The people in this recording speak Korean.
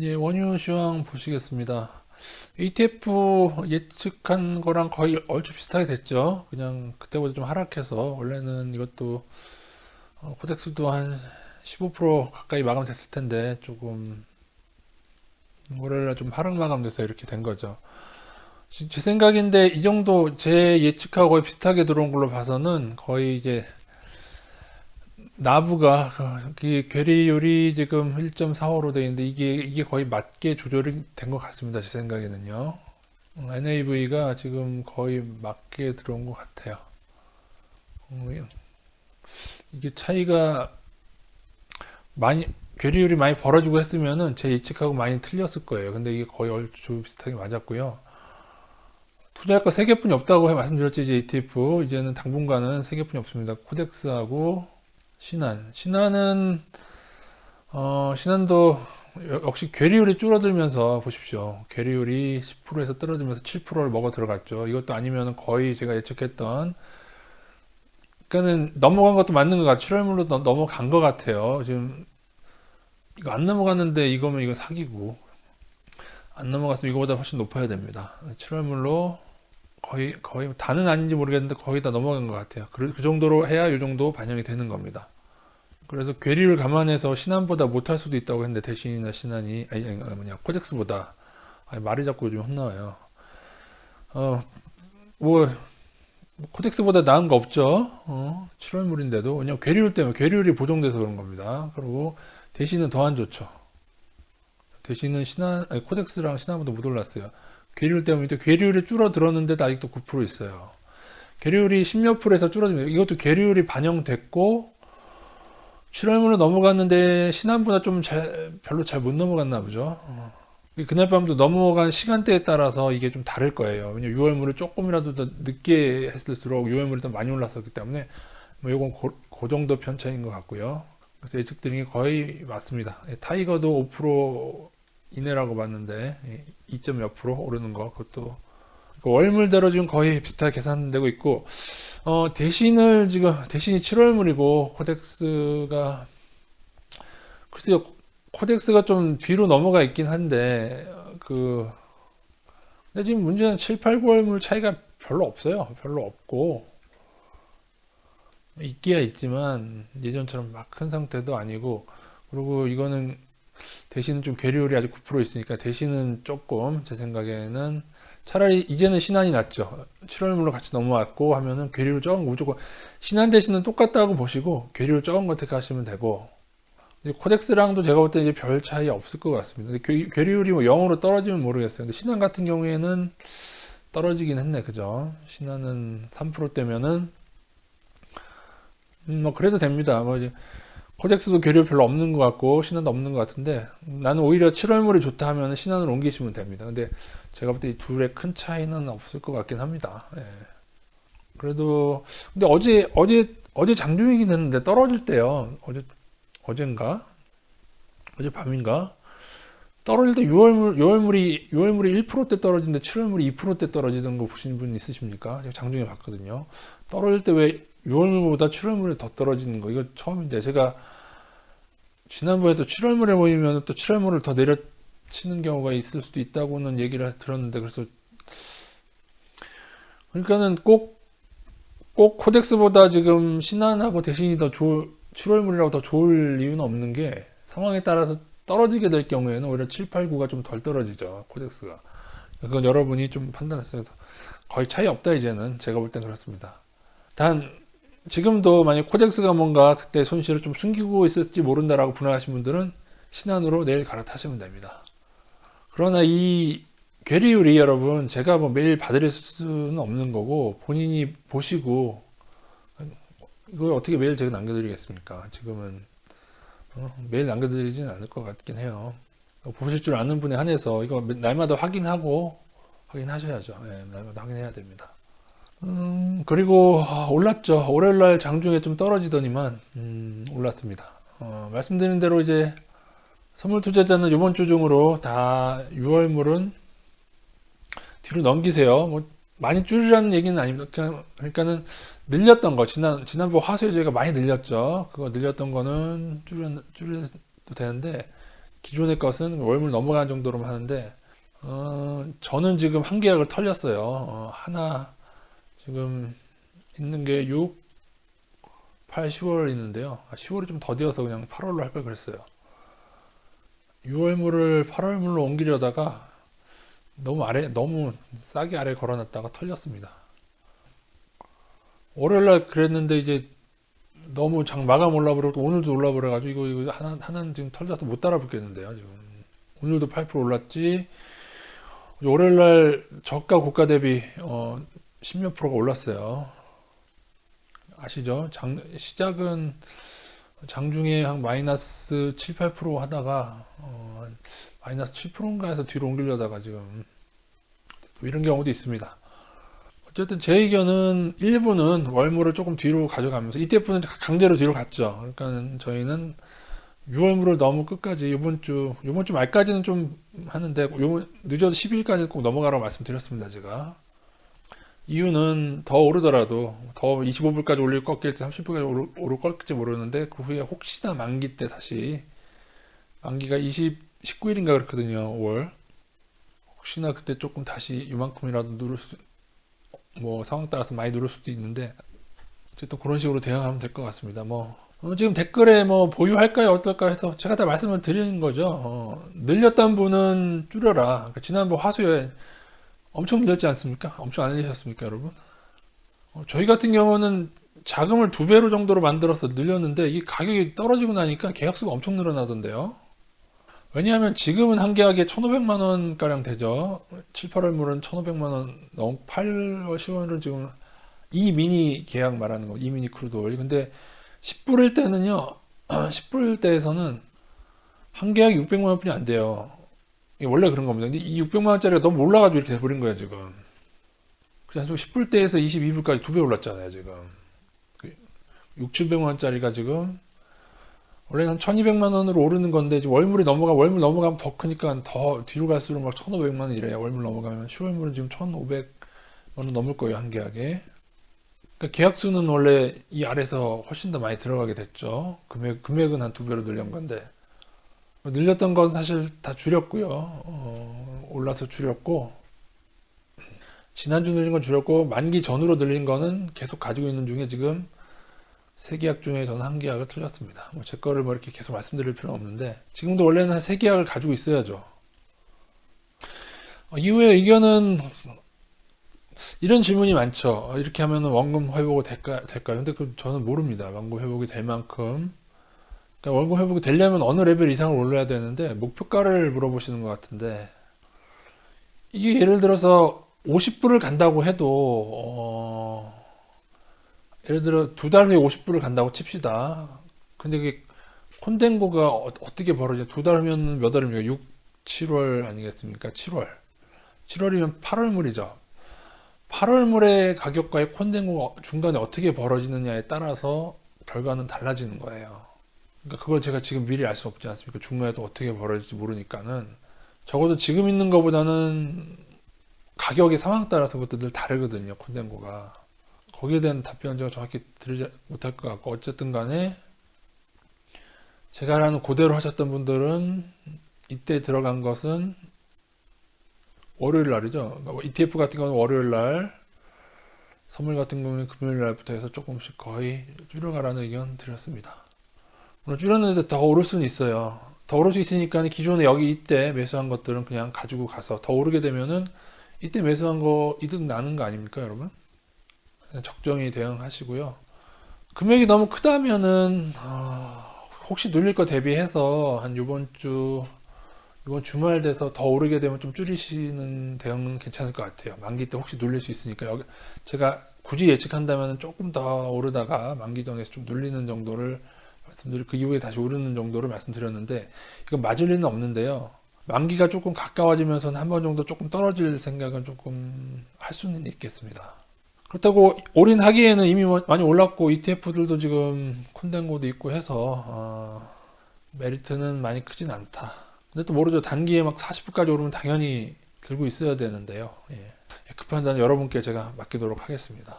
예, 원유 시황 보시겠습니다. ETF 예측한 거랑 거의 얼추 비슷하게 됐죠. 그냥 그때보다 좀 하락해서 원래는 이것도 코덱스도 한 15% 가까이 마감됐을 텐데 조금 월요일날 좀 하락 마감돼서 이렇게 된 거죠. 제 생각인데 이 정도 제 예측하고 거의 비슷하게 들어온 걸로 봐서는 거의 이제 나부가 이 괴리율이 지금 1.45로 되어 있는데 이게 거의 맞게 조절이 된 것 같습니다. 제 생각에는요. NAV가 지금 거의 맞게 들어온 것 같아요. 이게 차이가 많이 괴리율이 많이 벌어지고 했으면은 제 예측하고 많이 틀렸을 거예요. 근데 이게 거의 얼추 비슷하게 맞았고요. 투자할 거 3개뿐이 없다고 말씀드렸지, 이제 ETF. 이제는 당분간은 3개뿐이 없습니다. 코덱스하고 신한도 역시 괴리율이 줄어들면서 보십시오. 괴리율이 10%에서 떨어지면서 7%를 먹어 들어갔죠. 이것도 아니면 거의 제가 예측했던, 그러니까는 넘어간 것도 맞는 것 같아요. 7월물로 넘어간 것 같아요. 지금 이거 안 넘어갔는데 이거면 이거 사기고, 안 넘어갔으면 이거보다 훨씬 높아야 됩니다. 7월물로 거의 다는 아닌지 모르겠는데 거의 다 넘어간 것 같아요. 그 정도로 해야 이 정도 반영이 되는 겁니다. 그래서 괴리를 감안해서 신한보다 못할 수도 있다고 했는데 대신이나 신한이 코덱스보다 말이 자꾸 좀 혼나와요. 뭐 코덱스보다 나은 거 없죠. 7월물인데도 그냥 괴리율 때문에 괴리율이 보정돼서 그런 겁니다. 그리고 대신은 더 안 좋죠. 대신은 코덱스랑 신한보다 못 올랐어요. 괴리율 때문에 괴리율이 줄어들었는데도 아직도 9% 있어요. 괴리율이 10몇 프로에서 줄어들면 이것도 괴리율이 반영됐고 7월물로 넘어갔는데 신한보다 좀 별로 잘 못 넘어갔나 보죠. 그날 밤도 넘어간 시간대에 따라서 이게 좀 다를 거예요. 왜냐면 6월물을 조금이라도 더 늦게 했을수록 6월물이 더 많이 올랐었기 때문에 뭐 이건 그 정도 편차인 것 같고요. 그래서 예측드린 게 거의 맞습니다. 타이거도 5% 이내라고 봤는데 2점 몇 프로 오르는 거 그것도 월물대로 지금 거의 비슷하게 계산되고 있고 대신이 7월물이고 코덱스가 글쎄요 코덱스가 좀 뒤로 넘어가 있긴 한데 근데 지금 문제는 7, 8, 9월물 차이가 별로 없어요. 별로 없고 있기야 있지만 예전처럼 막 큰 상태도 아니고 그리고 이거는 대신은 좀 괴리율이 아직 9% 있으니까 대신은 조금 제 생각에는 차라리 이제는 신한이 낫죠. 7월물로 같이 넘어왔고 하면은 괴리율 적은 거 무조건 신한 대신은 똑같다고 보시고 괴리율 적은 거 택하시면 되고 코덱스랑도 제가 볼 때 이제 별 차이 없을 것 같습니다. 근데 괴리율이 뭐 0으로 떨어지면 모르겠어요. 근데 신한 같은 경우에는 떨어지긴 했네, 그죠? 신한은 3%대면은 뭐 그래도 됩니다. 뭐 이제 코덱스도 괴리율 별로 없는 것 같고 신한도 없는 것 같은데 나는 오히려 7월물이 좋다 하면 신한으로 옮기시면 됩니다. 근데 제가 볼 때 이 둘의 큰 차이는 없을 것 같긴 합니다. 예. 그래도 근데 어제 장중이긴 했는데 떨어질 때요. 어젠가 어제 밤인가 떨어질 때 6월물이 1%대 떨어지는데 7월물이 2%대 떨어지던 거 보신 분 있으십니까? 제가 장중에 봤거든요. 떨어질 때 왜 6월물보다 7월물이 더 떨어지는 거 이거 처음인데 제가 지난번에도 7월물에 보이면 또 7월물을 더 내려치는 경우가 있을 수도 있다고는 얘기를 들었는데 그래서 그러니까는 꼭 코덱스보다 지금 신한하고 대신이 더 7월물이라고 더 좋을 이유는 없는 게 상황에 따라서 떨어지게 될 경우에는 오히려 7, 8, 9가 좀 덜 떨어지죠. 코덱스가. 그건 여러분이 좀 판단하세요. 거의 차이 없다 이제는 제가 볼 땐 그렇습니다. 단 지금도 만약 코덱스가 뭔가 그때 손실을 좀 숨기고 있을지 모른다라고 분석하신 분들은 신한으로 내일 갈아타시면 됩니다. 그러나 이 괴리율이 여러분 제가 뭐 매일 봐드릴 수는 없는 거고 본인이 보시고 이걸 어떻게 매일 제가 남겨드리겠습니까? 지금은 매일 남겨드리지는 않을 것 같긴 해요. 보실 줄 아는 분에 한해서 이거 날마다 확인하셔야죠. 네, 날마다 확인해야 됩니다. 그리고 올랐죠. 월요일날 장중에 좀 떨어지더니만 올랐습니다. 말씀드린 대로 이제 선물 투자자는 이번 주 중으로 다 6월물은 뒤로 넘기세요. 뭐 많이 줄이라는 얘기는 아닙니다. 그러니까는 늘렸던 거 지난번 화수에 저희가 많이 늘렸죠. 그거 늘렸던 거는 줄여도 되는데 기존의 것은 월물 넘어가는 정도로만 하는데 저는 지금 한 계약을 털렸어요. 하나 지금 있는 게 6, 8, 10월 있는데요. 10월이 좀 더디어서 그냥 8월로 할 걸 그랬어요. 6월물을 8월물로 옮기려다가 너무 싸게 아래 걸어놨다가 털렸습니다. 월요일날 그랬는데 이제 너무 장 마감 올라버리고 오늘도 올라버려가지고 이거 하나는 지금 털려서 못 따라 붙겠는데요. 지금 오늘도 8% 올랐지. 월요일날 저가 고가 대비 10몇 프로가 올랐어요. 아시죠? 시작은 장중에 한 마이너스 7, 8% 하다가 마이너스 7%인가 해서 뒤로 옮기려다가 지금 이런 경우도 있습니다. 어쨌든 제 의견은 일부는 월물을 조금 뒤로 가져가면서 ETF는 강제로 뒤로 갔죠. 그러니까 저희는 6월물을 너무 끝까지 이번 주 말까지는 좀 하는데 늦어도 10일까지 꼭 넘어가라고 말씀드렸습니다. 제가 이유는 더 오르더라도 더 25불까지 올릴 꺾일지 30불까지 오를 꺾일지 모르는데 그 후에 혹시나 만기 때 다시 만기가 19일인가 그렇거든요. 5월 혹시나 그때 조금 다시 이만큼이라도 상황 따라서 많이 누를 수도 있는데 어쨌든 그런 식으로 대응하면 될 것 같습니다. 지금 댓글에 보유할까요 어떨까 해서 제가 다 말씀을 드리는 거죠. 늘렸던 분은 줄여라. 그러니까 지난번 화수에 엄청 늘렸지 않습니까? 엄청 안 늘리셨습니까, 여러분? 저희 같은 경우는 자금을 2배로 정도로 만들어서 늘렸는데 이 가격이 떨어지고 나니까 계약수가 엄청 늘어나던데요. 왜냐하면 지금은 한 계약에 1,500만 원 가량 되죠. 7, 8월 물은 1,500만 원, 8월, 10월은 지금 이 미니 계약 말하는 거, 이 미니 크루드 오일. 근데 10불일 때는요, 10불일 때에서는 한 계약이 600만 원뿐이 안 돼요. 이게 원래 그런 겁니다. 근데 이 600만 원짜리가 너무 올라가지고 이렇게 돼버린 거예요, 지금. 그래서 10불대에서 22불까지 2배 올랐잖아요, 지금. 6, 700만 원짜리가 지금 원래는 한 1200만 원으로 오르는 건데 지금 월물 넘어가면 더 크니까 더 뒤로 갈수록 막 1500만 원 이래요. 월물 넘어가면 10월물은 지금 1500만 원 넘을 거예요, 한 계약에. 그러니까 계약수는 원래 이 아래서 훨씬 더 많이 들어가게 됐죠. 금액은 한 2배로 늘린 건데 늘렸던 건 사실 다 줄였고요. 올라서 줄였고 지난주 늘린 건 줄였고 만기 전으로 늘린 거는 계속 가지고 있는 중에 지금 3계약 중에 저는 한 계약을 틀렸습니다. 제 거를 이렇게 계속 말씀드릴 필요는 없는데 지금도 원래는 한 3계약을 가지고 있어야죠. 이후에 의견은 이런 질문이 많죠. 이렇게 하면 원금 회복이 될까요? 근데 저는 모릅니다. 원금 회복이 될 만큼. 그러니까 원금 회복이 되려면 어느 레벨 이상을 올려야 되는데 목표가를 물어보시는 것 같은데 이게 예를 들어서 50불을 간다고 해도 예를 들어 2달 후에 50불을 간다고 칩시다. 근데 그게 콘덴고가 어떻게 벌어져? 2달 후면 몇 월입니까? 6, 7월 아니겠습니까? 7월이면 8월물이죠. 8월물의 가격과의 콘덴고가 중간에 어떻게 벌어지느냐에 따라서 결과는 달라지는 거예요. 그러니까 그걸 제가 지금 미리 알 수 없지 않습니까? 중간에 또 어떻게 벌어질지 모르니까는 적어도 지금 있는 것보다는 가격의 상황 따라서 그것도 늘 다르거든요. 콘덴고가. 거기에 대한 답변은 제가 정확히 드리지 못할 것 같고 어쨌든 간에 제가 알아는 그대로 하셨던 분들은 이때 들어간 것은 월요일 날이죠. ETF 같은 경우는 월요일 날, 선물 같은 경우는 금요일 날부터 해서 조금씩 거의 줄여가라는 의견 드렸습니다. 물론 줄였는데 더 오를 수는 있어요. 더 오를 수 있으니까 기존에 이때 매수한 것들은 그냥 가지고 가서 더 오르게 되면은 이때 매수한 거 이득 나는 거 아닙니까, 여러분? 적정히 대응하시고요. 금액이 너무 크다면은 혹시 눌릴 거 대비해서 한 이번 주말 돼서 더 오르게 되면 좀 줄이시는 대응은 괜찮을 것 같아요. 만기 때 혹시 눌릴 수 있으니까 제가 굳이 예측한다면 조금 더 오르다가 만기 전에서 좀 눌리는 정도를 그 이후에 다시 오르는 정도를 말씀드렸는데 이건 맞을 리는 없는데요. 만기가 조금 가까워지면서는 한 번 정도 조금 떨어질 생각은 조금 할 수는 있겠습니다. 그렇다고 올인하기에는 이미 많이 올랐고 ETF들도 지금 콘덴고도 있고 해서 메리트는 많이 크진 않다. 근데 또 모르죠. 단기에 막 40불까지 오르면 당연히 들고 있어야 되는데요. 그 판단은 여러분께 제가 맡기도록 하겠습니다.